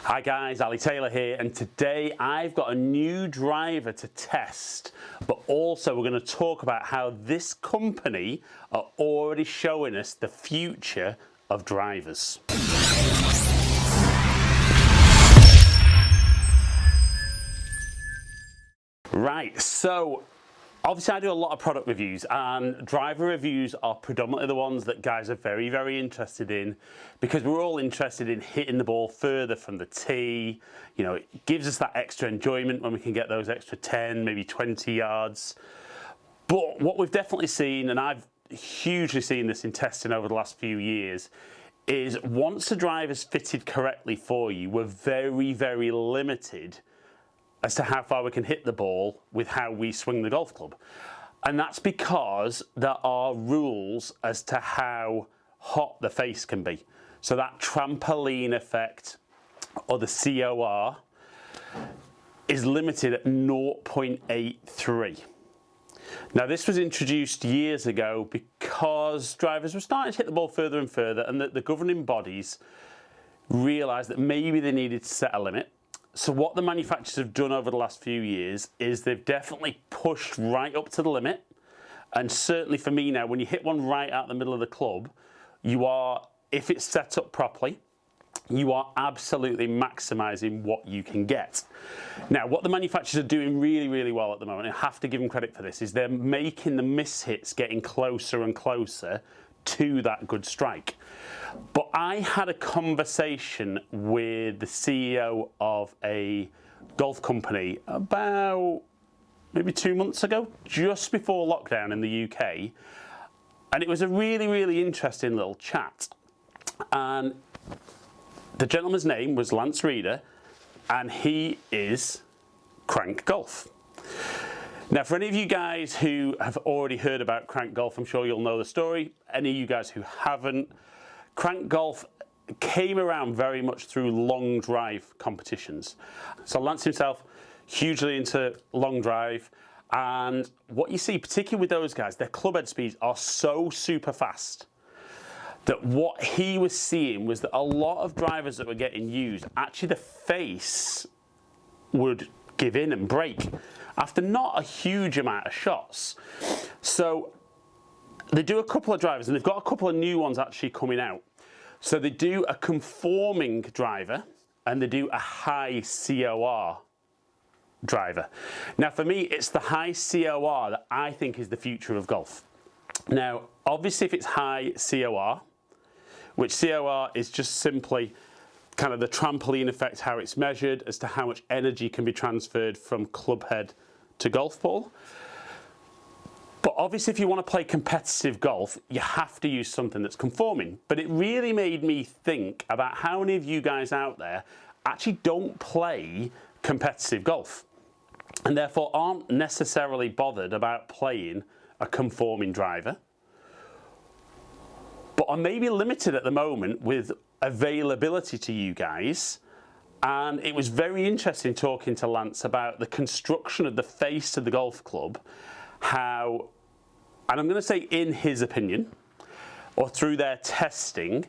Hi guys, Ali Taylor here, and today I've got a new driver to test, but also we're going to talk about how this company are already showing us the future of drivers. Right, so obviously I do a lot of product reviews, and driver reviews are predominantly the ones that guys are very interested in, because we're all interested in hitting the ball further from the tee. You know, it gives us that extra enjoyment when we can get those extra 10, maybe 20 yards. But what we've definitely seen, and I've hugely seen this in testing over the last few years, is once the driver's fitted correctly for you, we're very limited as to how far we can hit the ball with how we swing the golf club. And that's because there are rules as to how hot the face can be. So that trampoline effect, or the COR, is limited at 0.83. Now this was introduced years ago because drivers were starting to hit the ball further and further, and that the governing bodies realised that maybe they needed to set a limit. So what the manufacturers have done over the last few years is they've definitely pushed right up to the limit. And certainly for me now, when you hit one right out the middle of the club, you are, if it's set up properly, you are absolutely maximising what you can get. Now, what the manufacturers are doing really well at the moment, and I have to give them credit for this, is they're making the miss hits getting closer and closer to that good strike. But I had a conversation with the CEO of a golf company about maybe 2 months ago, just before lockdown in the UK, and it was a really interesting little chat. And the gentleman's name was Lance Reeder, and he is Krank Golf. Now, for any of you guys who have already heard about Krank Golf, I'm sure you'll know the story. Any of you guys who haven't, Krank Golf came around very much through long drive competitions. So Lance himself, hugely into long drive, and what you see, particularly with those guys, their club head speeds are so super fast that what he was seeing was that a lot of drivers that were getting used, actually the face would give in and break after not a huge amount of shots. So they do a couple of drivers, and they've got a couple of new ones actually coming out. So they do a conforming driver, and they do a high COR driver. Now for me, it's the high COR that I think is the future of golf. Now, obviously if it's high COR, which COR is just simply kind of the trampoline effect, how it's measured as to how much energy can be transferred from club head to golf ball. But obviously if you want to play competitive golf, you have to use something that's conforming. But it really made me think about how many of you guys out there actually don't play competitive golf, and therefore aren't necessarily bothered about playing a conforming driver, but are maybe limited at the moment with availability to you guys. And it was very interesting talking to Lance about the construction of the face of the golf club, how, and I'm going to say in his opinion, or through their testing,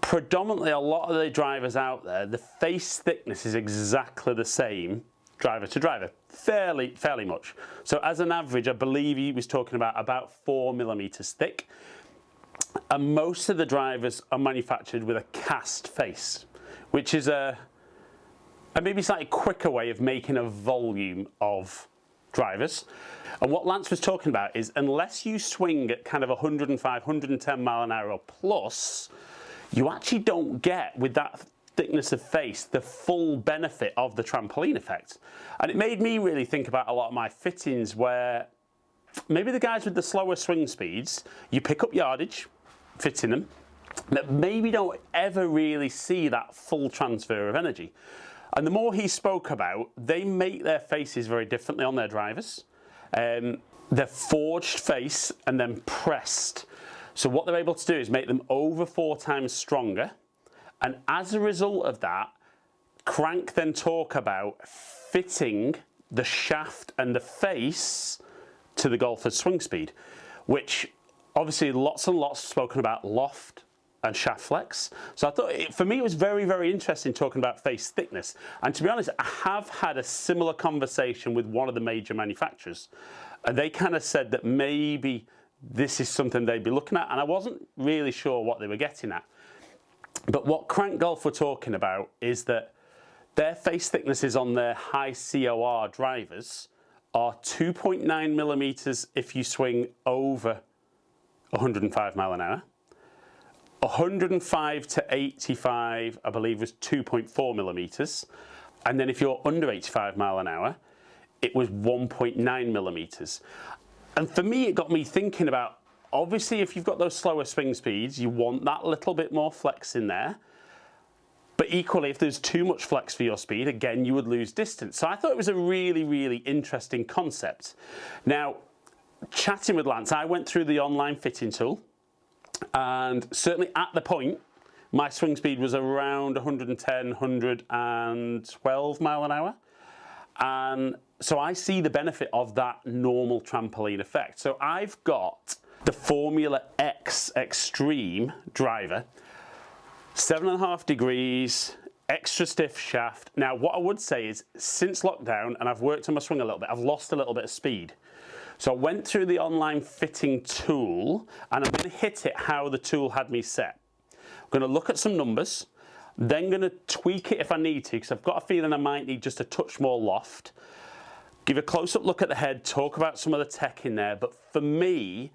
predominantly a lot of the drivers out there, the face thickness is exactly the same driver to driver, fairly much. So as an average, I believe he was talking about 4 millimeters thick. And most of the drivers are manufactured with a cast face, which is a maybe slightly quicker way of making a volume of drivers. And what Lance was talking about is, unless you swing at kind of 105, 110 mile an hour or plus, you actually don't get, with that thickness of face, the full benefit of the trampoline effect. And it made me really think about a lot of my fittings where maybe the guys with the slower swing speeds, you pick up yardage fitting them, that maybe don't ever really see that full transfer of energy. And the more he spoke about, they make their faces very differently on their drivers. They're forged face and then pressed. So what they're able to do is make them over 4 times stronger. And as a result of that, Krank then talk about fitting the shaft and the face to the golfer's swing speed, which obviously lots and lots spoken about Loft, and shaft flex. So I thought, for me, it was very, very interesting talking about face thickness. And to be honest, I have had a similar conversation with one of the major manufacturers. And they kind of said that maybe this is something they'd be looking at. And I wasn't really sure what they were getting at. But what Krank Golf were talking about is that their face thicknesses on their high COR drivers are 2.9 millimeters if you swing over 105 mile an hour. 105 to 85, I believe, was 2.4 millimeters. And then if you're under 85 mile an hour, it was 1.9 millimeters. And for me, it got me thinking about, obviously, if you've got those slower swing speeds, you want that little bit more flex in there. But equally, if there's too much flex for your speed, again, you would lose distance. So I thought it was a really, really interesting concept. Now, chatting with Lance, I went through the online fitting tool, and certainly at the point, my swing speed was around 110, 112 mile an hour. And so I see the benefit of that normal trampoline effect. So I've got the Formula X Extreme driver, 7.5 degrees, extra stiff shaft. Now, what I would say is, since lockdown, and I've worked on my swing a little bit, I've lost a little bit of speed. So I went through the online fitting tool, and I'm going to hit it how the tool had me set. I'm going to look at some numbers, then going to tweak it if I need to, because I've got a feeling I might need just a touch more loft. Give a close-up look at the head, talk about some of the tech in there, but for me,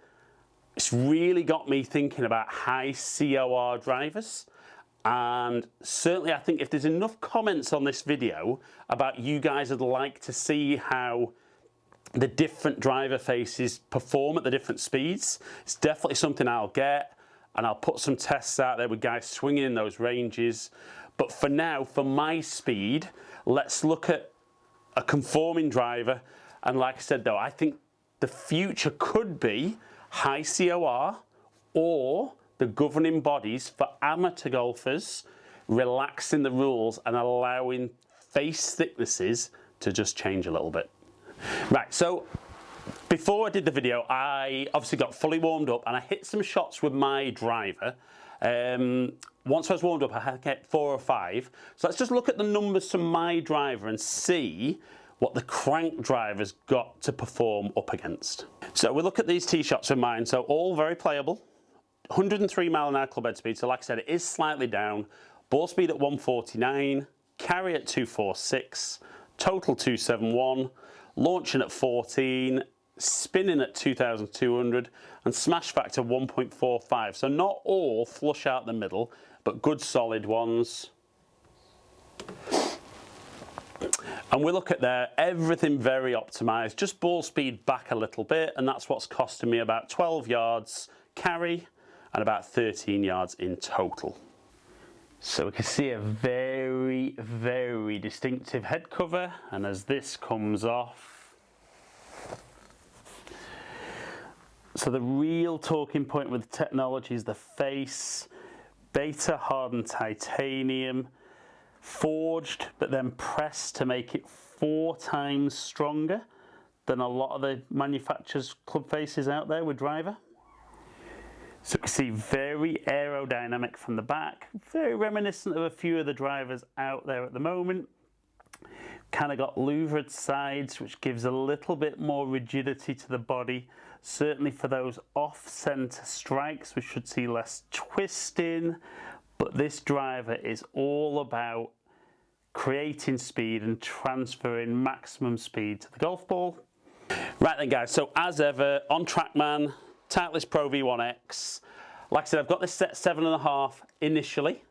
it's really got me thinking about high COR drivers. And certainly I think if there's enough comments on this video about you guys would like to see how the different driver faces perform at the different speeds, it's definitely something I'll get, and I'll put some tests out there with guys swinging in those ranges. But for now, for my speed, let's look at a conforming driver. And like I said though, I think the future could be high COR, or the governing bodies for amateur golfers relaxing the rules and allowing face thicknesses to just change a little bit. Right, so before I did the video, I obviously got fully warmed up and I hit some shots with my driver. Once I was warmed up, I had to get 4 or 5. So let's just look at the numbers from my driver and see what the Krank driver's got to perform up against. So we look at these tee shots with mine, so all very playable. 103 mile an hour club head speed, so like I said, it is slightly down. Ball speed at 149, carry at 246, total 271, launching at 14, spinning at 2,200, and smash factor 1.45. So not all flush out the middle, but good solid ones. And we look at there, everything very optimized, just ball speed back a little bit, and that's what's costing me about 12 yards carry and about 13 yards in total. So we can see a very, very distinctive head cover, and as this comes off, so the real talking point with the technology is the face, beta hardened titanium, forged but then pressed to make it 4 times stronger than a lot of the manufacturers' club faces out there with driver. So you can see very aerodynamic from the back, very reminiscent of a few of the drivers out there at the moment. Kind of got louvered sides, which gives a little bit more rigidity to the body. Certainly for those off-center strikes, we should see less twisting. But this driver is all about creating speed and transferring maximum speed to the golf ball. Right then guys, so as ever, on TrackMan, Titleist Pro V1X. Like I said, I've got this set 7.5 initially.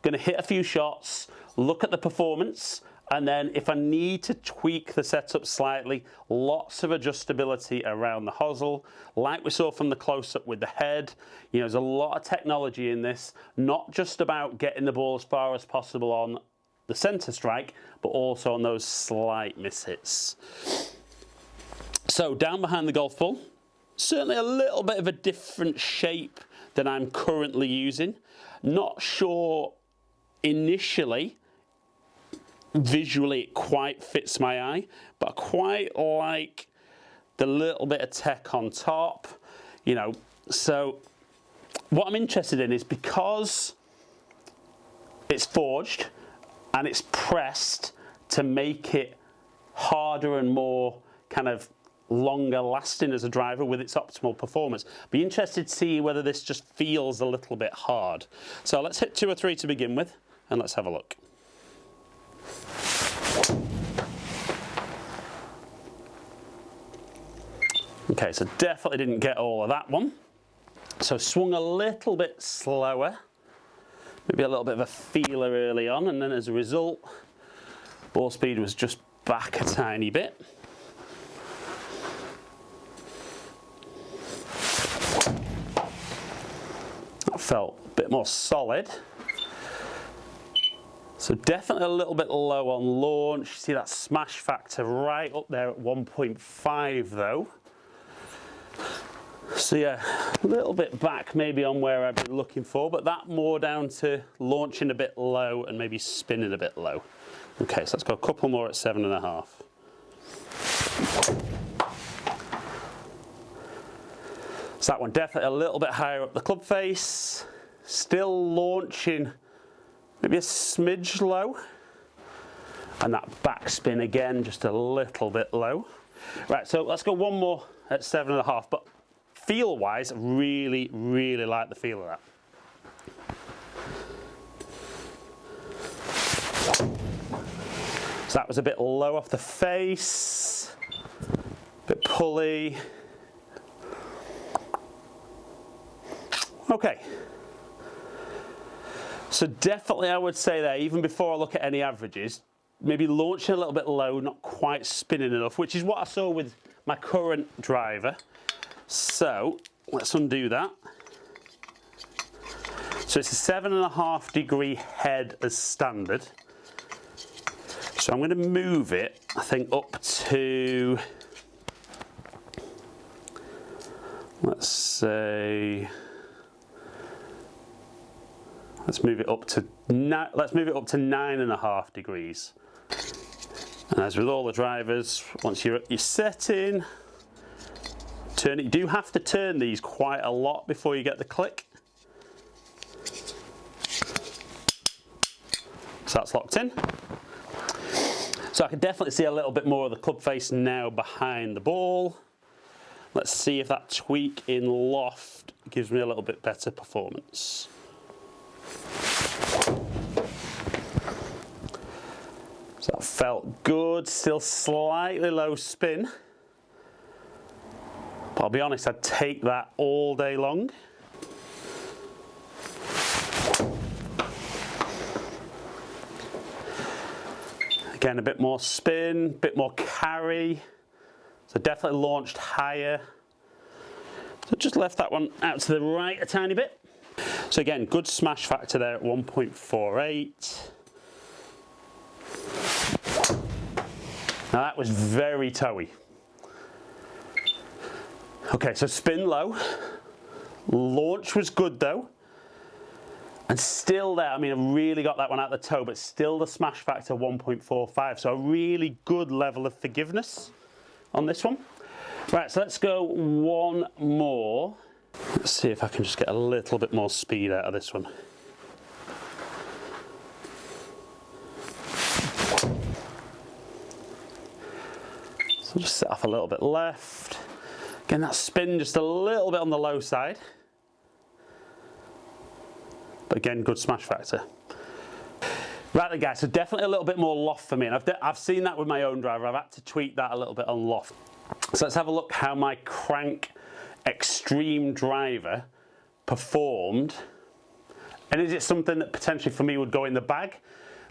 Going to hit a few shots, look at the performance, and then if I need to tweak the setup slightly, lots of adjustability around the hosel. Like we saw from the close-up with the head, you know, there's a lot of technology in this, not just about getting the ball as far as possible on the center strike, but also on those slight mishits. So down behind the golf ball, certainly a little bit of a different shape than I'm currently using. Not sure initially, visually it quite fits my eye, but I quite like the little bit of tech on top, you know. So what I'm interested in is because it's forged and it's pressed to make it harder and more kind of longer lasting as a driver with its optimal performance. Be interested to see whether this just feels a little bit hard. So let's hit 2 or 3 to begin with, and let's have a look. Okay, so definitely didn't get all of that one. So swung a little bit slower, maybe a little bit of a feeler early on, and then as a result, ball speed was just back a tiny bit. That felt a bit more solid. So definitely a little bit low on launch. See that smash factor right up there at 1.5 though. So yeah, a little bit back maybe on where I've been looking for, but that more down to launching a bit low and maybe spinning a bit low. Okay, so let's go a couple more at 7.5. So that one definitely a little bit higher up the club face. Still launching maybe a smidge low. And that backspin again, just a little bit low. Right, so let's go one more at 7.5, but feel-wise, really, really like the feel of that. So that was a bit low off the face, a bit pulley. Okay. So definitely I would say there, even before I look at any averages, maybe launching a little bit low, not quite spinning enough, which is what I saw with my current driver. So let's undo that. So it's a 7.5 degree head as standard. So I'm going to move it, I think, up to, let's say, let's move it up to 9.5 degrees. And as with all the drivers, once you're at your setting, turn it. You do have to turn these quite a lot before you get the click. So that's locked in. So I can definitely see a little bit more of the club face now behind the ball. Let's see if that tweak in Loft gives me a little bit better performance. So that felt good, still slightly low spin. But I'll be honest, I'd take that all day long. Again, a bit more spin, a bit more carry. So definitely launched higher. So just left that one out to the right a tiny bit. So again, good smash factor there at 1.48. Now that was very toey. Okay, so spin low. Launch was good though. And still there, I mean, I really got that one out the toe, but still the smash factor 1.45. So a really good level of forgiveness on this one. Right, so let's go one more. Let's see if I can just get a little bit more speed out of this one. So I'll just set off a little bit left. Again, that spin just a little bit on the low side. But again, good smash factor. Right then guys, so definitely a little bit more loft for me. And I've seen that with my own driver. I've had to tweak that a little bit on loft. So let's have a look how my Krank Extreme driver performed. And is it something that potentially for me would go in the bag?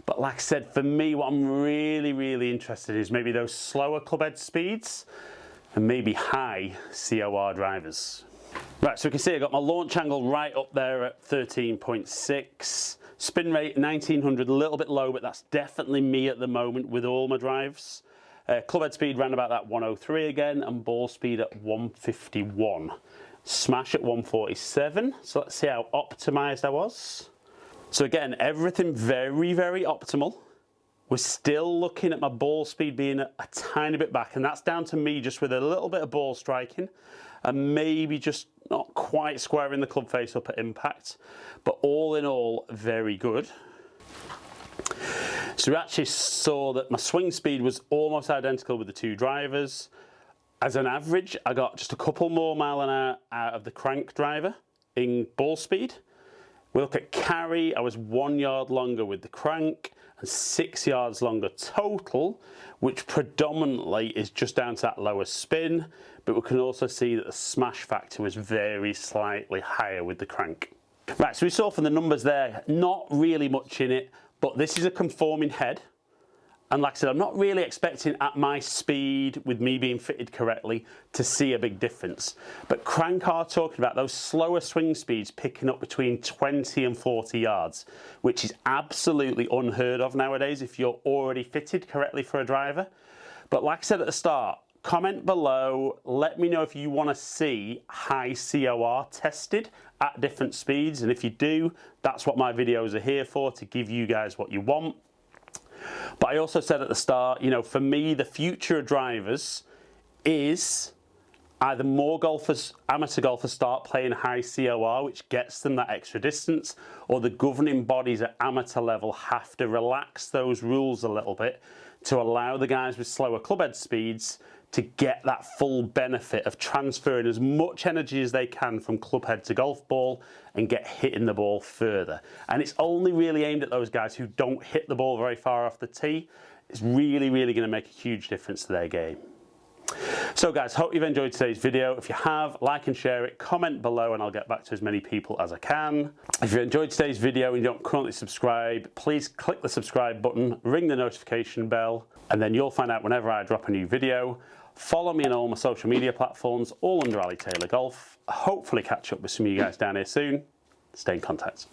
But like I said, for me, what I'm really, really interested in is maybe those slower club head speeds and maybe high COR drivers. Right, so we can see I got my launch angle right up there at 13.6. Spin rate 1900, a little bit low, but that's definitely me at the moment with all my drives. Club head speed ran about that 103 again, and ball speed at 151. Smash at 147, so let's see how optimized I was. So again, everything very, very optimal. We're still looking at my ball speed being a tiny bit back, and that's down to me just with a little bit of ball striking and maybe just not quite squaring the club face up at impact, but all in all, very good. So we actually saw that my swing speed was almost identical with the two drivers. As an average, I got just a couple more mile an hour out of the Krank driver in ball speed. We look at carry, I was 1 yard longer with the Krank and 6 yards longer total, which predominantly is just down to that lower spin, but we can also see that the smash factor was very slightly higher with the Krank. Right, so we saw from the numbers there, not really much in it, but this is a conforming head. And like I said, I'm not really expecting at my speed, with me being fitted correctly, to see a big difference. But Krank are talking about those slower swing speeds picking up between 20 and 40 yards, which is absolutely unheard of nowadays if you're already fitted correctly for a driver. But like I said at the start, comment below, let me know if you want to see high COR tested at different speeds, and if you do, that's what my videos are here for, to give you guys what you want. But I also said at the start, you know, for me, the future of drivers is either more golfers, amateur golfers, start playing high COR, which gets them that extra distance, or the governing bodies at amateur level have to relax those rules a little bit to allow the guys with slower clubhead speeds to get that full benefit of transferring as much energy as they can from clubhead to golf ball and get hitting the ball further. And it's only really aimed at those guys who don't hit the ball very far off the tee. It's really, really going to make a huge difference to their game. So guys, hope you've enjoyed today's video. If you have, like and share it, comment below, and I'll get back to as many people as I can. If you enjoyed today's video and you don't currently subscribe, please click the subscribe button, ring the notification bell, and then you'll find out whenever I drop a new video. Follow me on all my social media platforms, all under Ali Taylor Golf. Hopefully catch up with some of you guys down here soon. Stay in contact.